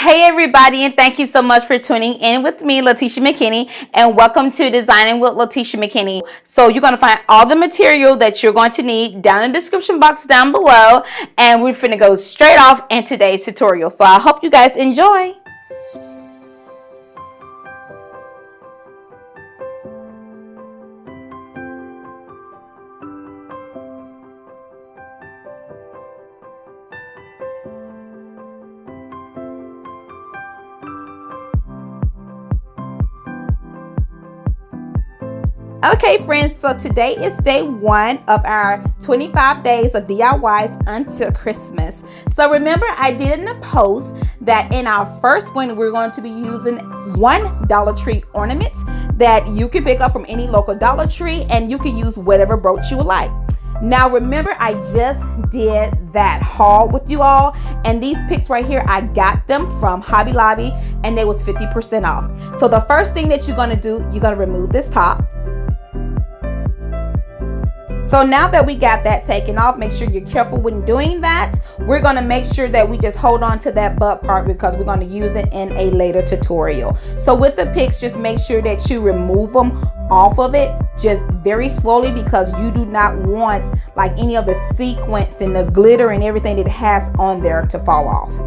Hey everybody, and thank you so much for tuning in with me, Latisha McKinney, and welcome to Designing with Latisha McKinney. So you're going to find all the material that you're going to need down in the description box down below, and we're finna go straight off in today's tutorial. So I hope you guys enjoy. Okay friends, so today is day one of our 25 days of DIYs until Christmas. So remember, I did in the post that in our first one we're going to be using one Dollar Tree ornament that you can pick up from any local Dollar Tree, and you can use whatever brooch you would like. Now remember, I just did that haul with you all, and these picks right here, I got them from Hobby Lobby and they was 50% off. So the first thing that you're going to do, you're going to remove this top. So now that we got that taken off, make sure you're careful when doing that. We're going to make sure that we just hold on to that butt part because we're going to use it in a later tutorial. So with the picks, just make sure that you remove them off of it just very slowly, because you do not want like any of the sequins and the glitter and everything that it has on there to fall off.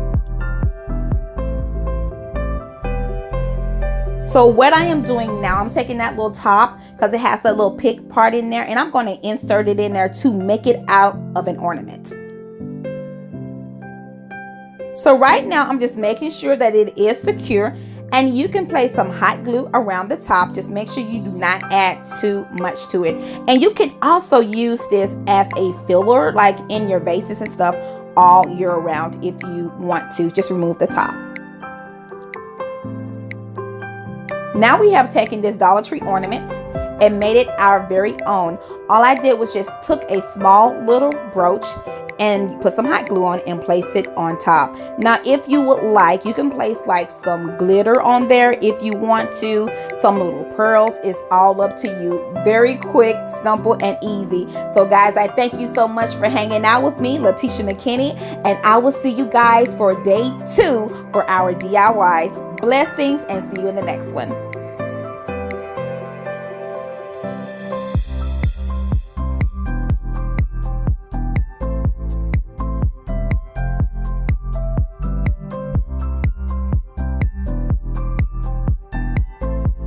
So what I am doing now, I'm taking that little top because it has that little pick part in there, and I'm going to insert it in there to make it out of an ornament. So right now I'm just making sure that it is secure, and you can place some hot glue around the top. Just make sure you do not add too much to it. And you can also use this as a filler, like in your vases and stuff, all year round if you want to. Just remove the top. Now we have taken this Dollar Tree ornament and made it our very own. All I did was just took a small little brooch and put some hot glue on and place it on top. Now if you would like, you can place like some glitter on there if you want to, some little pearls. It's all up to you. Very quick, simple, and easy. So guys, I thank you so much for hanging out with me, Latisha McKinney, and I will see you guys for day 2 for our DIYs. Blessings, and see you in the next one.